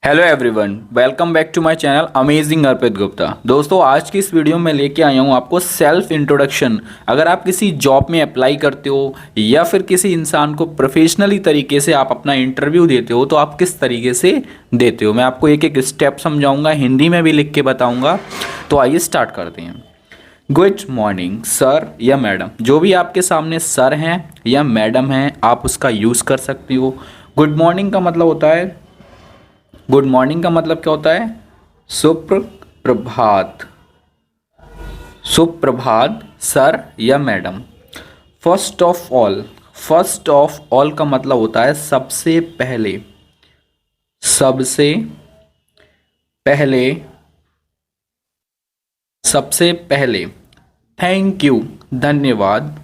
Hello everyone, welcome back to my channel amazing Arpit Gupta. दोस्तों, आज की इस वीडियो में लेके आया हूँ आपको सेल्फ इंट्रोडक्शन। अगर आप किसी जॉब में अप्लाई करते हो या फिर किसी इंसान को प्रोफेशनली तरीके से आप अपना इंटरव्यू देते हो तो आप किस तरीके से देते हो, मैं आपको एक एक स्टेप समझाऊंगा, हिंदी में भी लिख के बताऊँगा। तो आइए स्टार्ट करते हैं। गुड मॉर्निंग सर या मैडम, जो भी आपके सामने सर हैं या मैडम हैं आप उसका यूज़ कर सकते हो। गुड मॉर्निंग का मतलब होता है, गुड मॉर्निंग का मतलब क्या होता है? सुप्रभात। सुप्रभात सर या madam. First of all, first of all का मतलब होता है सबसे पहले, सबसे पहले, सबसे पहले। थैंक यू, धन्यवाद,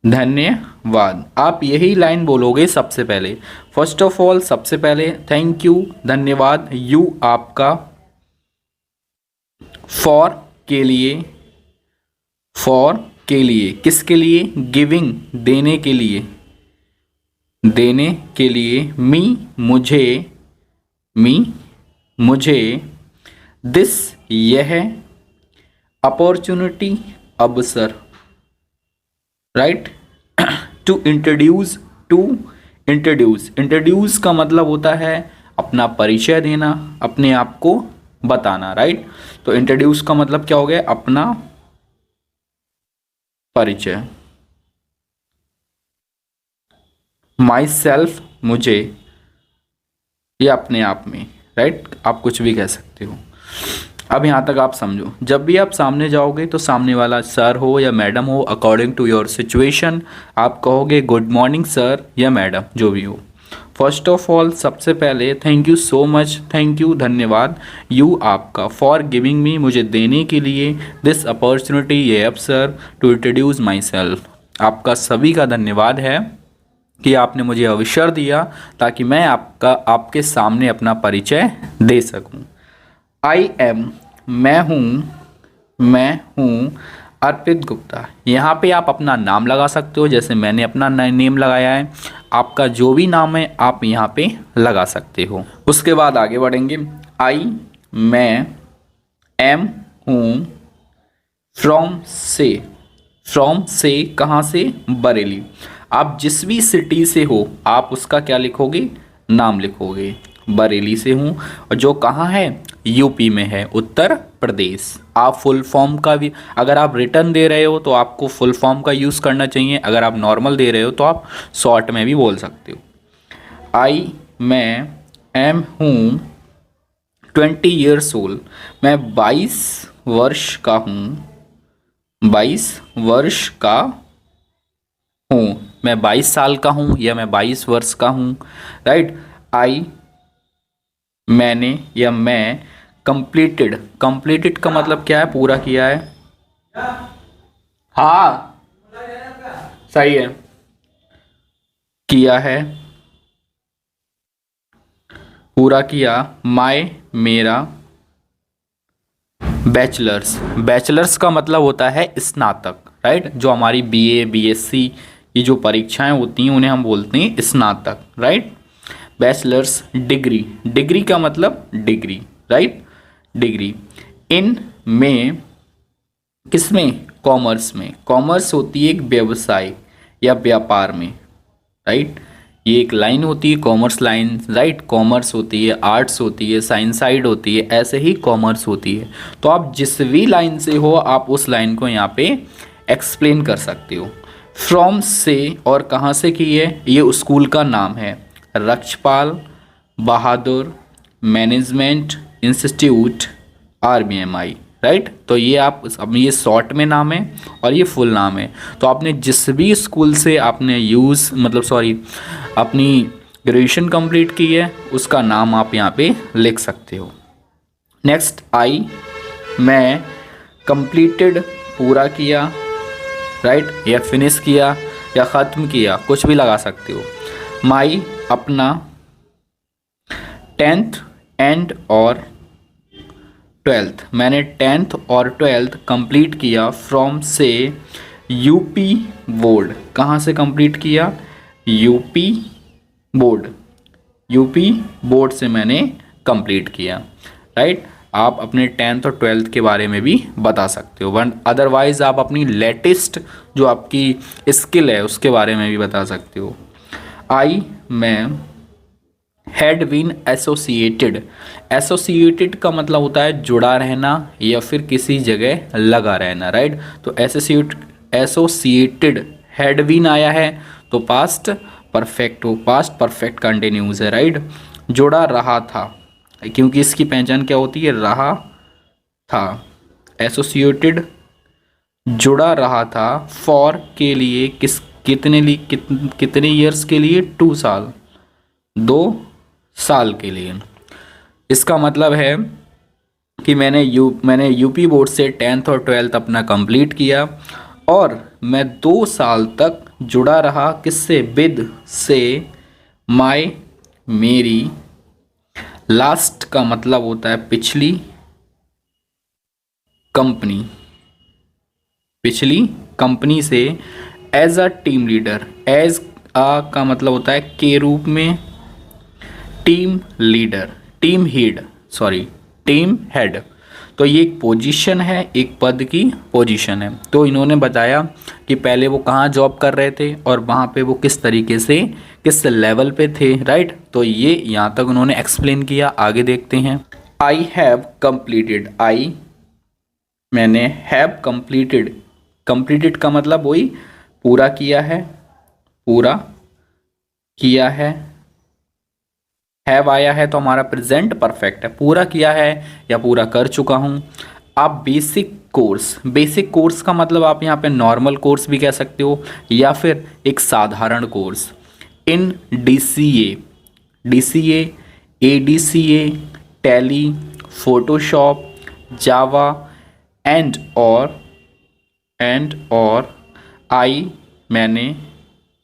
धन्यवाद। आप यही लाइन बोलोगे सबसे पहले। फर्स्ट ऑफ ऑल सबसे पहले, थैंक यू धन्यवाद, यू आपका, फॉर के लिए, फॉर के लिए, किसके लिए? गिविंग देने के लिए, देने के लिए। मी मुझे, मी मुझे। दिस यह, अपॉर्चुनिटी अवसर, right. To introduce, to introduce, introduce का मतलब होता है अपना परिचय देना, अपने आप को बताना, राइट। तो इंट्रोड्यूस का मतलब क्या हो गया? अपना परिचय। माई सेल्फ, मुझे, या अपने आप में, राइट। आप कुछ भी कह सकते हो। अब यहाँ तक आप समझो, जब भी आप सामने जाओगे तो सामने वाला सर हो या मैडम हो, अकॉर्डिंग टू योर सिचुएशन आप कहोगे गुड मॉर्निंग सर या मैडम, जो भी हो। फर्स्ट ऑफ ऑल सबसे पहले, thank you so much, thank you धन्यवाद, यू आपका, फॉर गिविंग मी मुझे देने के लिए, दिस अपॉर्चुनिटी ये अवसर, टू इंट्रोड्यूस माई सेल्फ, आपका सभी का धन्यवाद है कि आपने मुझे अवसर दिया ताकि मैं आपके सामने अपना परिचय दे सकूं। आई एम, मैं हूँ अर्पित गुप्ता। यहाँ पे आप अपना नाम लगा सकते हो, जैसे मैंने अपना नेम लगाया है। आपका जो भी नाम है आप यहाँ पे लगा सकते हो। उसके बाद आगे बढ़ेंगे। आई, मैं, एम हूँ, फ्रॉम से, फ्रॉम से कहाँ से? बरेली। आप जिस भी सिटी से हो आप उसका क्या लिखोगे? नाम लिखोगे। बरेली से हूँ, और जो कहाँ है? यूपी में है, उत्तर प्रदेश। आप फुल फॉर्म का भी, अगर आप रिटर्न दे रहे हो तो आपको फुल फॉर्म का यूज़ करना चाहिए, अगर आप नॉर्मल दे रहे हो तो आप शॉर्ट में भी बोल सकते हो। आई, मैं, एम हूँ 20 ईयर्स ओल्ड, मैं 22 वर्ष का हूँ, 22 वर्ष का हूँ, मैं 22 साल का हूँ या मैं 22 वर्ष का हूँ, राइट। आई, मैंने या मैं, कंप्लीटेड, कंप्लीटेड का मतलब क्या है? पूरा किया है। हाँ सही है, किया है, पूरा किया। माय, मेरा, बैचलर्स, बैचलर्स का मतलब होता है स्नातक, राइट। जो हमारी बीए बीएससी की जो परीक्षाएं होती हैं उन्हें हम बोलते हैं स्नातक, राइट। बैचलर्स। डिग्री, डिग्री का मतलब डिग्री, राइट, डिग्री। इन में, किसमें? कॉमर्स में। कॉमर्स होती है एक व्यवसाय या व्यापार में, राइट। ये एक लाइन होती है कॉमर्स लाइन, राइट। कॉमर्स होती है, आर्ट्स होती है, साइंस साइड होती है, ऐसे ही कॉमर्स होती है। तो आप जिस भी लाइन से हो आप उस लाइन को यहाँ पे एक्सप्लेन कर सकते हो। फ्रॉम से, और कहाँ से की है? ये स्कूल का नाम है, रक्षपाल बहादुर मैनेजमेंट इंस्टीट्यूट RBMI, राइट। तो ये आप, अब ये शॉर्ट में नाम है और ये फुल नाम है। तो आपने जिस भी स्कूल से आपने अपनी ग्रेजुएशन कंप्लीट की है उसका नाम आप यहाँ पे लिख सकते हो। नेक्स्ट, आई, मैं, कंप्लीटेड, पूरा किया, राइट, या फिनिश किया या ख़त्म किया, कुछ भी लगा सकते हो। माई, अपना, 10th एंड और 12th, मैंने 10th और 12th कंप्लीट किया फ्रॉम से यूपी बोर्ड। कहाँ से कंप्लीट किया? यूपी बोर्ड, यूपी बोर्ड से मैंने कंप्लीट किया, राइट। आप अपने 10th और 12th के बारे में भी बता सकते हो, वन अदरवाइज़ आप अपनी लेटेस्ट जो आपकी स्किल है उसके बारे में भी बता सकते हो। आई मैं हैड बीन एसोसिएटेड, एसोसिएटेड का मतलब होता है जुड़ा रहना या फिर किसी जगह लगा रहना, राइट। तो एसोसिएटेड हैड बीन आया है तो पास्ट परफेक्ट हो, पास्ट परफेक्ट कंटिन्यूस है, राइट। जुड़ा रहा था क्योंकि इसकी पहचान क्या होती है, रहा था। एसोसिएटेड जुड़ा रहा था, फॉर के लिए कितने ईयर्स के लिए, 2 साल, 2 साल के लिए। इसका मतलब है कि मैंने यूपी बोर्ड से 10th और 12th अपना कंप्लीट किया और मैं 2 साल तक जुड़ा रहा किससे, विद से, माय मेरी। लास्ट का मतलब होता है पिछली कंपनी, पिछली कंपनी से। As a team leader, as a का मतलब होता है के रूप में, टीम लीडर, टीम हेड। तो ये एक पोजीशन है, एक पद की पोजीशन है। तो इन्होंने बताया कि पहले वो कहाँ जॉब कर रहे थे और वहाँ पे वो किस तरीके से, किस लेवल पे थे, राइट। तो ये यहाँ तक उन्होंने एक्सप्लेन किया। आगे देखते हैं। आई हैव कंप्लीटेड, आई मैंने हैव कंप्लीटेड, कंप्लीटेड का मतलब वही पूरा किया है, पूरा किया है। हैव आया है तो हमारा प्रेजेंट परफेक्ट है, पूरा किया है या पूरा कर चुका हूँ। आप बेसिक कोर्स, बेसिक कोर्स का मतलब आप यहाँ पे नॉर्मल कोर्स भी कह सकते हो या फिर एक साधारण course. In DCA, DCA, ADCA, tally, Photoshop, Java and और आई मैंने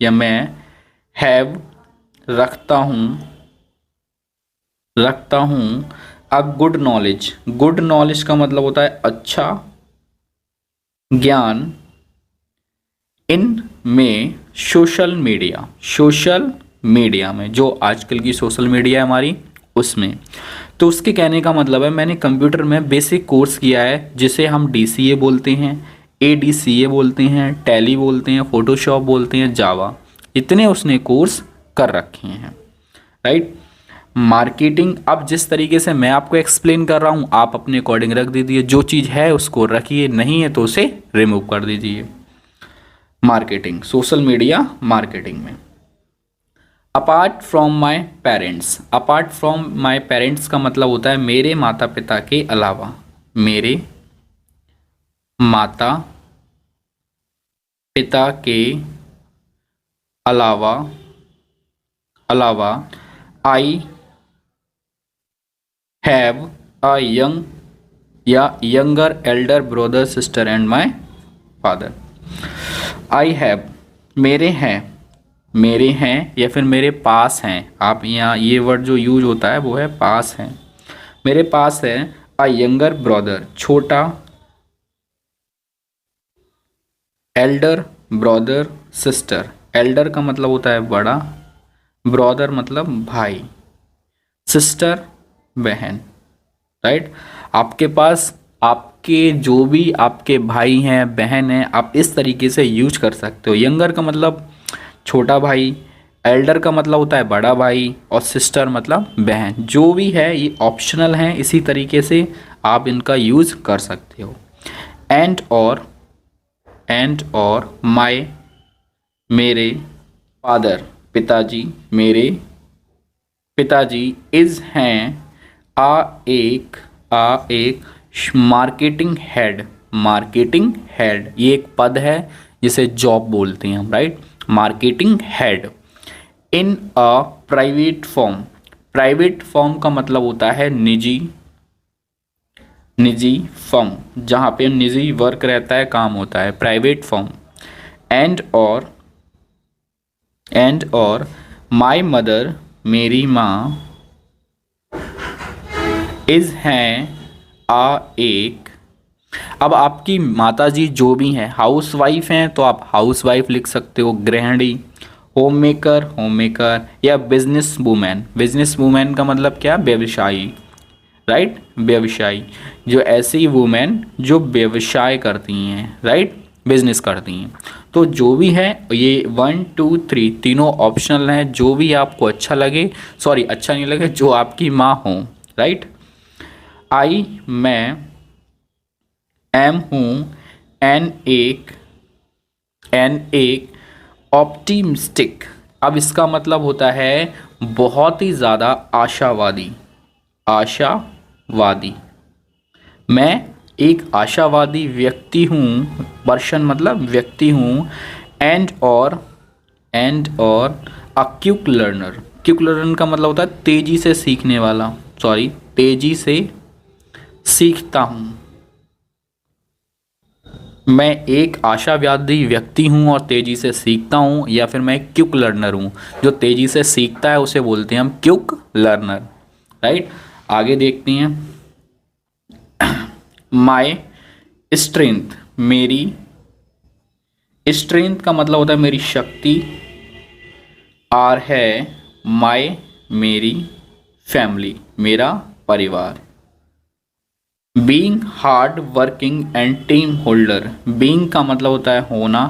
या मैं, हैव रखता हूँ a good knowledge, good knowledge का मतलब होता है अच्छा ज्ञान। इन में सोशल मीडिया, सोशल मीडिया में जो आजकल की सोशल मीडिया है हमारी उसमें। तो उसके कहने का मतलब है मैंने कंप्यूटर में बेसिक कोर्स किया है जिसे हम DCA बोलते हैं, ADCA बोलते हैं, टैली बोलते हैं, फोटोशॉप बोलते हैं, जावा, इतने उसने कोर्स कर रखे हैं, राइट। मार्केटिंग, अब जिस तरीके से मैं आपको एक्सप्लेन कर रहा हूँ आप अपने अकॉर्डिंग रख दीजिए, जो चीज़ है उसको रखिए, नहीं है तो उसे रिमूव कर दीजिए। मार्केटिंग, सोशल मीडिया मार्केटिंग में। Apart from my parents, apart from my parents का मतलब होता है मेरे माता पिता के अलावा, मेरे माता पिता के अलावा, आई हैव अ यंग या younger Elder brother sister and my father. I have मेरे हैं या फिर मेरे पास हैं। आप यहाँ ये वर्ड जो यूज होता है वो है पास है। मेरे पास है अ यंगर ब्रदर, छोटा, एल्डर ब्रदर सिस्टर, एल्डर का मतलब होता है बड़ा, ब्रदर मतलब भाई, सिस्टर बहन, राइट। आपके पास आपके जो भी आपके भाई हैं बहन हैं आप इस तरीके से यूज कर सकते हो। यंगर का मतलब छोटा भाई, एल्डर का मतलब होता है बड़ा भाई और सिस्टर मतलब बहन। जो भी है ये ऑप्शनल हैं, इसी तरीके से आप इनका यूज कर सकते हो। एंड और माय मेरे, फादर पिताजी, मेरे पिताजी, इज हैं एक मार्केटिंग हेड, मार्केटिंग हेड ये एक पद है जिसे जॉब बोलते हैं हम, right. Marketing head in a private form, private form का मतलब होता है निजी फर्म, जहाँ पे निजी वर्क रहता है, काम होता है, प्राइवेट फर्म। एंड और माय मदर मेरी माँ, इज हैं एक, अब आपकी माताजी जो भी हैं हाउस वाइफ हैं तो आप हाउस वाइफ लिख सकते हो, गृहिणी होम मेकर, होम मेकर, या बिजनेस वूमेन। बिजनेस वूमेन का मतलब क्या? व्यवसायी, राइट, व्यवसायी, जो ऐसी वुमेन जो व्यवसाय करती हैं, राइट, बिजनेस करती हैं। तो जो भी है ये 1 2 3 तीनों ऑप्शनल हैं, जो भी आपको अच्छा लगे, सॉरी अच्छा नहीं लगे, जो आपकी माँ हो, राइट। आई मैं, एम हूँ, एन एक ऑप्टिमिस्टिक। अब इसका मतलब होता है बहुत ही ज़्यादा आशावादी, आशावादी। मैं एक आशावादी व्यक्ति हूँ, पर्सन मतलब व्यक्ति हूँ। एंड और a quick learner. Quick learner का मतलब होता है तेज़ी से सीखने वाला, सॉरी, तेज़ी से सीखता हूँ। मैं एक आशावादी व्यक्ति हूँ और तेज़ी से सीखता हूँ, या फिर मैं एक क्विक लर्नर हूँ। जो तेज़ी से सीखता है उसे बोलते हैं हम क्विक लर्नर, राइट। आगे देखते हैं। माई स्ट्रेंथ, मेरी स्ट्रेंथ का मतलब होता है मेरी शक्ति। आर है माई, मेरी, फैमिली, मेरा परिवार। Being hard working and team holder. Being का मतलब होता है होना,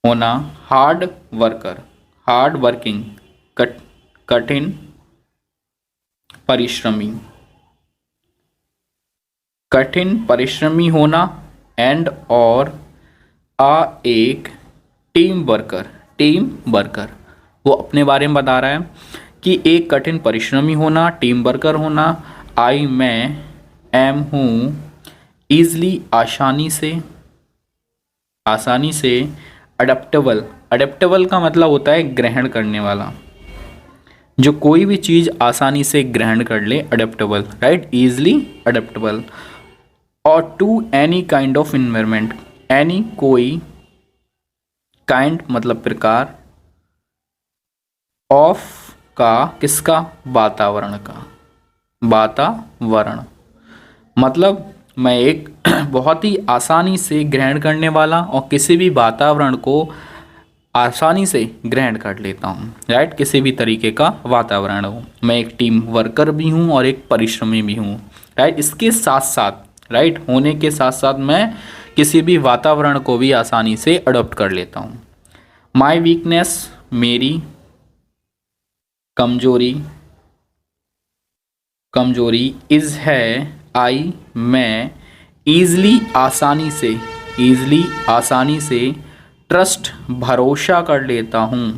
होना, हार्ड वर्कर, हार्ड वर्किंग, कठिन परिश्रमी, कठिन परिश्रमी होना। एंड और एक टीम वर्कर, टीम वर्कर, वो अपने बारे में बता रहा है कि एक कठिन परिश्रमी होना, टीम वर्कर होना। आई मैं, एम हूँ, ईजली आसानी से, आसानी से, अडेप्टेबल। अडेप्टेबल का मतलब होता है ग्रहण करने वाला, जो कोई भी चीज़ आसानी से ग्रहण कर ले, अडेप्टेबल, राइट, ईजली अडेप्टेबल। और to any kind of environment. Any कोई, काइंड मतलब प्रकार, ऑफ का किसका? वातावरण का, वातावरण मतलब मैं एक बहुत ही आसानी से ग्रहण करने वाला और किसी भी वातावरण को आसानी से ग्रहण कर लेता हूँ, राइट, किसी भी तरीके का वातावरण हो। मैं एक टीम वर्कर भी हूँ और एक परिश्रमी भी हूँ, राइट। इसके साथ साथ, राइट, होने के साथ साथ मैं किसी भी वातावरण को भी आसानी से अडॉप्ट कर लेता हूँ। माई वीकनेस, मेरी कमजोरी, कमजोरी। इज़ है आई मैं, ईजली आसानी से, ईजली आसानी से, ट्रस्ट भरोसा कर लेता हूँ,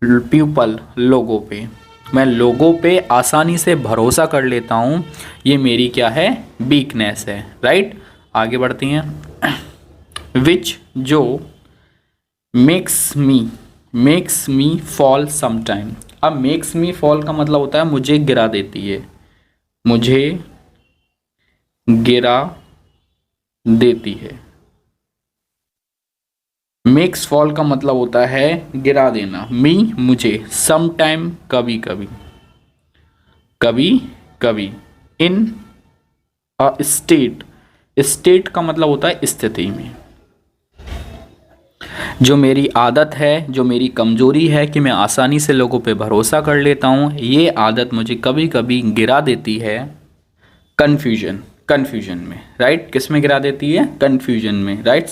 पीपल लोगों पे, मैं लोगों पे आसानी से भरोसा कर लेता हूँ। ये मेरी क्या है? वीकनेस है, राइट। आगे बढ़ती हैं। विच जो, मेक्स मी फॉल समटाइम। अब मेक्स मी फॉल का मतलब होता है मुझे गिरा देती है, मुझे गिरा देती है। मेक्स फॉल का मतलब होता है गिरा देना। मी मुझे, सम टाइम कभी कभी, कभी कभी। इन अ स्टेट, स्टेट का मतलब होता है स्थिति में। जो मेरी आदत है, जो मेरी कमजोरी है कि मैं आसानी से लोगों पे भरोसा कर लेता हूँ, ये आदत मुझे कभी कभी गिरा देती है कन्फ्यूजन, कन्फ्यूजन में, राइट। किस में गिरा देती है? कन्फ्यूजन में, राइट।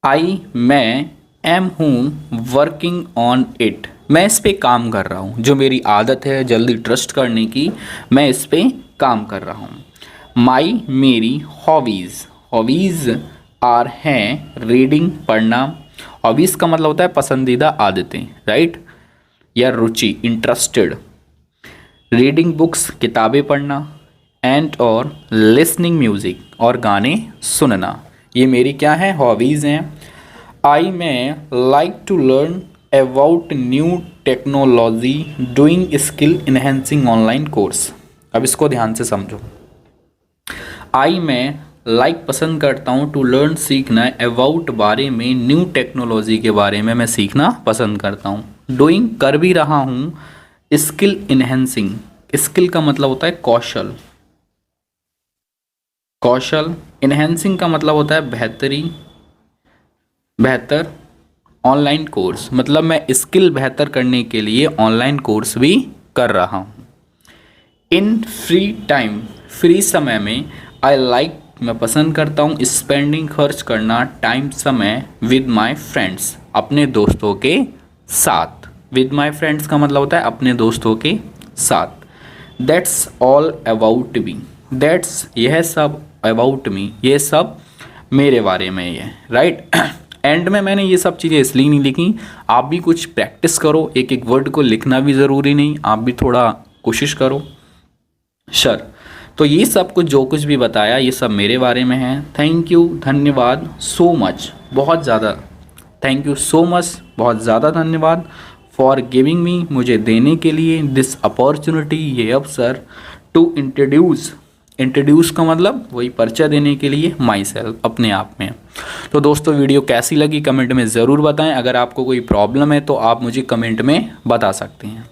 आई मैं, एम हूँ, वर्किंग ऑन इट, मैं इस पे काम कर रहा हूँ। जो मेरी आदत है जल्दी ट्रस्ट करने की, मैं इस पे काम कर रहा हूँ। माई मेरी हॉबीज़, हॉबीज़ आर हैं रीडिंग पढ़ना। हॉबीज़ का मतलब होता है पसंदीदा आदतें, राइट, या रुचि, इंटरेस्टेड। रीडिंग बुक्स किताबें पढ़ना। एंड और लिसनिंग म्यूज़िक, और गाने सुनना। ये मेरी क्या है? हॉबीज़ हैं। आई मैं like to learn about new technology, doing skill enhancing online course. अब इसको ध्यान से समझो। आई मैं लाइक पसंद करता हूँ, टू लर्न सीखना, अबाउट बारे में, न्यू टेक्नोलॉजी के बारे में मैं सीखना पसंद करता हूँ। डूइंग कर भी रहा हूँ, स्किल इन्हेंसिंग, स्किल का मतलब होता है कौशल, कौशल। इन्हेंसिंग का मतलब होता है बेहतरी, बेहतर ऑनलाइन कोर्स, मतलब मैं स्किल बेहतर करने के लिए ऑनलाइन कोर्स भी कर रहा हूँ। इन फ्री टाइम, फ्री समय में, आई लाइक, मैं पसंद करता हूँ, स्पेंडिंग, खर्च करना, टाइम, समय, विद माई फ्रेंड्स, अपने दोस्तों के साथ। विद माई फ्रेंड्स का मतलब होता है अपने दोस्तों के साथ। That's all about me, that's यह सब, अबाउट मी ये सब मेरे बारे में ये, राइट। एंड में मैंने ये सब चीज़ें इसलिए नहीं लिखी, आप भी कुछ प्रैक्टिस करो, एक एक वर्ड को लिखना भी ज़रूरी नहीं, आप भी थोड़ा कोशिश करो। सर, तो ये सब कुछ जो कुछ भी बताया ये सब मेरे बारे में है। थैंक यू, धन्यवाद सो मच, बहुत ज़्यादा थैंक यू सो मच, बहुत ज़्यादा धन्यवाद फॉर गिविंग मी, मुझे देने के लिए, दिस अपॉर्चुनिटी, ये अवसर, टू इंट्रोड्यूस का मतलब वही परिचय देने के लिए, माई सेल्फ, अपने आप में। तो दोस्तों वीडियो कैसी लगी कमेंट में ज़रूर बताएं। अगर आपको कोई प्रॉब्लम है तो आप मुझे कमेंट में बता सकते हैं।